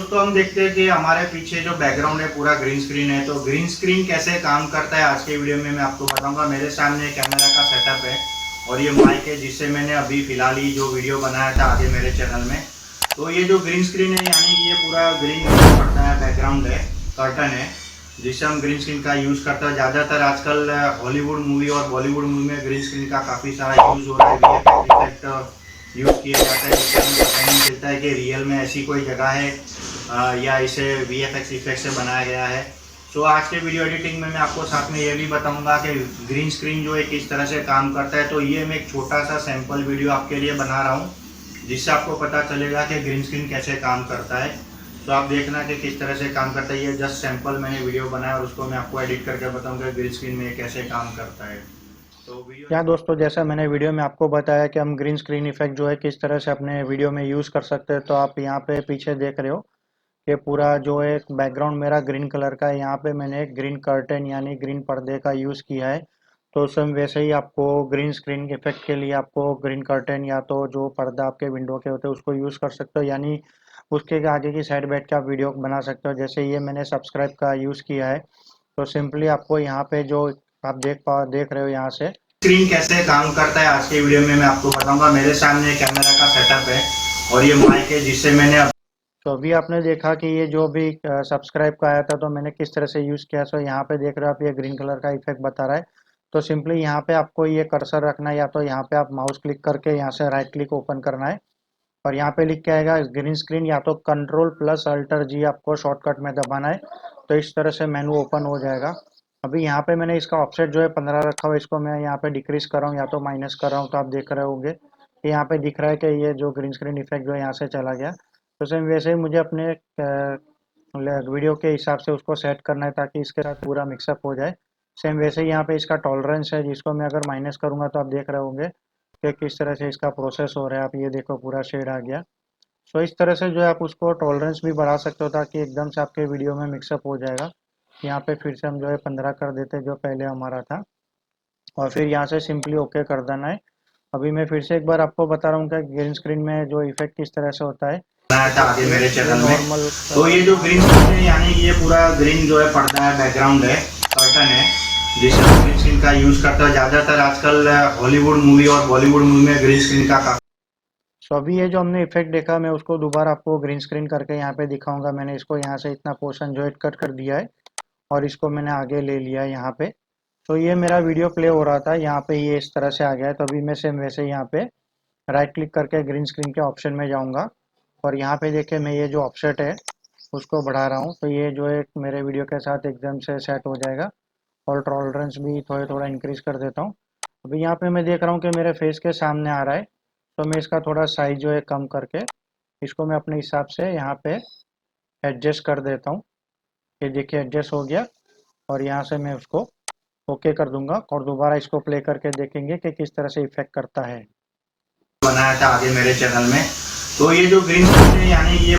दोस्तों हम देखते हैं कि हमारे पीछे जो बैकग्राउंड है पूरा ग्रीन स्क्रीन है। तो ग्रीन स्क्रीन कैसे काम करता है आज के वीडियो में मैं आपको बताऊंगा। मेरे सामने कैमरा का सेटअप है और ये माइक है जिससे मैंने अभी फिलहाल ही जो वीडियो बनाया था आगे मेरे चैनल में। तो ये जो ग्रीन स्क्रीन है यानी कि ये पूरा ग्रीन पड़ता है, बैकग्राउंड है, कर्टन है जिससे हम ग्रीन स्क्रीन का यूज़ करते हैं। ज़्यादातर आजकल हॉलीवुड मूवी और बॉलीवुड मूवी में ग्रीन स्क्रीन का काफ़ी सारा यूज़ हो रहा है। वीएफएक्स इफेक्ट यूज़ किया जाता है जिससे हमें पता नहीं चलता है कि रियल में ऐसी कोई जगह है या इसे वीएफएक्स इफेक्ट से बनाया गया है। तो आज के वीडियो एडिटिंग में मैं आपको साथ में ये भी बताऊंगा कि ग्रीन स्क्रीन जो है किस तरह से काम करता है। तो ये मैं एक छोटा सा सैंपल वीडियो आपके लिए बना रहा हूँ जिससे आपको पता चलेगा कि ग्रीन स्क्रीन कैसे काम करता है। तो आप देखना कि किस तरह से काम करता है। ये जस्ट सैंपल मैंने वीडियो बनाया और उसको मैं आपको एडिट करके बताऊंगा ग्रीन स्क्रीन में कैसे काम करता है। तो क्या दोस्तों, जैसा मैंने वीडियो में आपको बताया कि हम ग्रीन स्क्रीन इफेक्ट जो है किस तरह से अपने वीडियो में यूज़ कर सकते हैं। तो आप यहाँ पे पीछे देख रहे हो कि पूरा जो है बैकग्राउंड मेरा ग्रीन कलर का है। यहाँ पे मैंने एक ग्रीन कर्टेन यानी ग्रीन पर्दे का यूज़ किया है। तो सेम वैसे ही आपको ग्रीन स्क्रीन इफेक्ट के लिए आपको ग्रीन कर्टेन या तो जो पर्दा आपके विंडो के होते हैं उसको यूज़ कर सकते हो, यानी उसके आगे की साइड बैठ के आप वीडियो बना सकते हो। जैसे ये मैंने सब्सक्राइब का यूज़ किया है। तो सिंपली आपको यहाँ पे जो आप देख रहे हो यहाँ से स्क्रीन कैसे काम करता है आज के वीडियो में मैं आपको बताऊंगा। मेरे सामने कैमरा का सेटअप है और ये माइक है जिससे मैंने तो अभी आपने देखा कि ये जो भी सब्सक्राइब का आया था तो मैंने किस तरह से यूज़ किया। सो यहाँ पे देख रहे हो आप, ये ग्रीन कलर का इफेक्ट बता रहा है। तो सिंपली यहाँ पे आपको ये कर्सर रखना है, या तो यहाँ पे आप माउस क्लिक करके यहाँ से राइट क्लिक ओपन करना है और यहाँ पे लिख के आएगा ग्रीन स्क्रीन, या तो कंट्रोल प्लस अल्टर जी आपको शॉर्टकट में दबाना है। तो इस तरह से मेनू ओपन हो जाएगा। अभी यहाँ पे मैंने इसका ऑफसेट जो है 15 रखा हुआ है, इसको मैं यहाँ पे डिक्रीज कर रहा हूँ या तो माइनस कर रहा हूँ। तो आप देख रहे होंगे कि यहाँ पे दिख रहा है कि ये जो ग्रीन स्क्रीन इफेक्ट जो है यहाँ से चला गया। तो सेम वैसे ही मुझे अपने वीडियो के हिसाब से उसको सेट करना है ताकि इसके साथ पूरा मिक्सअप हो जाए। सेम वैसे ही यहाँ पे इसका टॉलरेंस है जिसको मैं अगर माइनस करूँगा तो आप देख रहे होंगे कि किस तरह से इसका प्रोसेस हो रहा है। आप ये देखो पूरा शेड आ गया। सो इस तरह से जो है आप उसको टॉलरेंस भी बढ़ा सकते हो ताकि एकदम से आपके वीडियो में मिक्सअप हो जाएगा। यहाँ पे फिर से हम जो है 15 कर देते जो पहले हमारा था और फिर यहाँ से सिंपली ओके कर देना है। अभी मैं फिर से एक बार आपको बता रहा हूँ कि ग्रीन स्क्रीन में जो इफेक्ट किस तरह से होता है बनाया था आगे मेरे चैनल में। नॉर्मल तो ये जो ग्रीन स्क्रीन है यानी ये पूरा ग्रीन जो है पर्दा है, बैकग्राउंड है, कर्टन है जिससे हम ग्रीन स्क्रीन का यूज़ करते हैं। ज़्यादातर आजकल हॉलीवुड मूवी और बॉलीवुड मूवी में ग्रीन स्क्रीन का सो अभी ये जो हमने इफेक्ट देखा मैं उसको दोबारा आपको ग्रीन स्क्रीन करके यहाँ पे दिखाऊंगा। मैंने इसको यहाँ से इतना पोर्शन जो है कट कर दिया है और इसको मैंने आगे ले लिया है यहाँ पे। तो ये मेरा वीडियो प्ले हो रहा था, यहाँ पे ये इस तरह से आ गया है। तो अभी मैं सेम वैसे यहाँ पे राइट क्लिक करके ग्रीन स्क्रीन के ऑप्शन में जाऊँगा और यहाँ पे देखिए मैं ये जो ऑफसेट है उसको बढ़ा रहा हूँ। तो ये जो है मेरे वीडियो के साथ एकदम से सेट हो जाएगा और टॉलरेंस भी थोड़ा थोड़ा इंक्रीज कर देता हूँ। अभी यहाँ पे मैं देख रहा हूँ कि मेरे फेस के सामने आ रहा है। तो मैं इसका थोड़ा साइज जो है कम करके इसको मैं अपने हिसाब से यहाँ पे एडजस्ट कर देता हूँ। ये देखिए एडजस्ट हो गया और यहाँ से मैं उसको ओके कर दूंगा और दोबारा इसको प्ले करके देखेंगे कि किस तरह से इफेक्ट करता है। बनाया था आगे मेरे चैनल में। तो ये जो ग्रीन स्क्रीन है यानी ये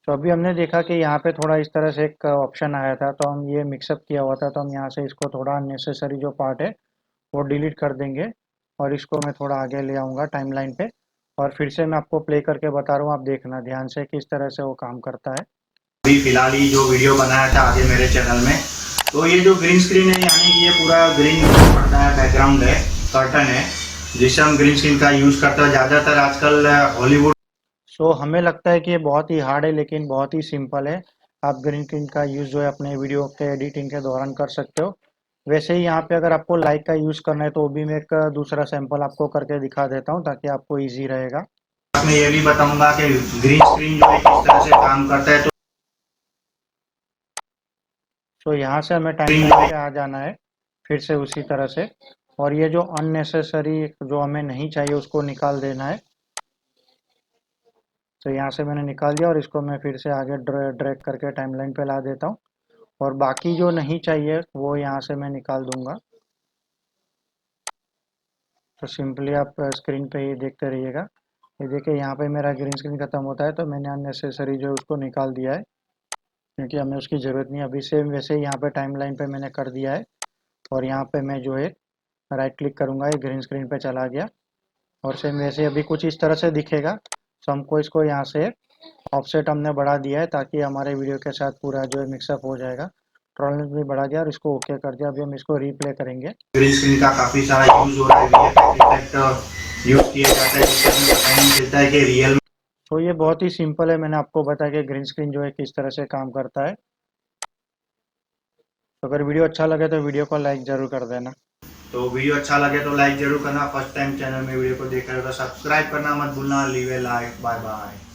तो अभी हमने देखा कि यहाँ पे थोड़ा इस तरह से एक ऑप्शन आया था तो हम ये मिक्सअप किया हुआ था। तो हम यहाँ से इसको थोड़ा अननेसेसरी जो पार्ट है वो डिलीट कर देंगे और इसको मैं थोड़ा आगे ले आऊँगा टाइमलाइन पे और फिर से मैं आपको प्ले करके बता रहा हूँ। आप देखना ध्यान से किस तरह से वो काम करता है। अभी फिलहाल ही जो वीडियो बनाया था आगे मेरे चैनल में। तो ये जो ग्रीन स्क्रीन है यानी कि ये पूरा ग्रीन पड़ता है, बैकग्राउंड है, कर्टन है जिससे हम ग्रीन स्क्रीन का यूज़ करते हैं। ज़्यादातर आजकल हॉलीवुड हमें लगता है कि ये बहुत ही हार्ड है लेकिन बहुत ही सिंपल है। आप ग्रीन स्क्रीन का यूज़ जो है अपने वीडियो के एडिटिंग के दौरान कर सकते हो। वैसे ही यहाँ पे अगर आपको लाइट का यूज़ करना है तो वो भी मैं एक दूसरा सैंपल आपको करके दिखा देता हूँ ताकि आपको ईजी रहेगा। मैं ये भी बताऊंगा कि ग्रीन स्क्रीन जो है किस तरह से काम करता है। तो यहाँ से हमें टाइम पे आ जाना है फिर से उसी तरह से और ये जो अननेसेसरी जो हमें नहीं चाहिए उसको निकाल देना है। तो यहाँ से मैंने निकाल दिया और इसको मैं फिर से आगे ड्रैग करके टाइमलाइन पे ला देता हूँ और बाकी जो नहीं चाहिए वो यहाँ से मैं निकाल दूंगा। तो सिंपली आप स्क्रीन पे ही देखते रहिएगा। ये देखिए यहाँ पे मेरा ग्रीन स्क्रीन खत्म होता है तो मैंने अननेसेसरी जो है उसको निकाल दिया है क्योंकि हमें उसकी ज़रूरत नहीं। अभी सेम वैसे ही यहाँ पे टाइमलाइन पे मैंने कर दिया है और यहाँ पे मैं जो है राइट क्लिक करूँगा, ये ग्रीन स्क्रीन पे चला गया और सेम वैसे अभी कुछ इस तरह से दिखेगा। तो हमको इसको यहाँ से ऑफसेट हमने बढ़ा दिया है ताकि हमारे वीडियो के साथ पूरा जो है मिक्सअप हो जाएगा। टॉलरेंस भी बढ़ा दिया और इसको ओके कर दिया। अभी हम इसको रीप्ले करेंगे। ग्रीन स्क्रीन का काफी सारा यूज हो रहा है, वीएफएक्स इफेक्ट यूज किया जाता है जिससे हमें पता ही नहीं चलता है कि रियल। तो ये बहुत ही सिंपल है, मैंने आपको बताया कि ग्रीन स्क्रीन जो है किस तरह से काम करता है। तो अगर वीडियो अच्छा लगे तो वीडियो को लाइक ज़रूर कर देना। तो वीडियो अच्छा लगे तो लाइक जरूर करना। फर्स्ट टाइम चैनल में वीडियो को देख रहे हो तो सब्सक्राइब करना मत भूलना। लीव ए लाइक, बाय बाय।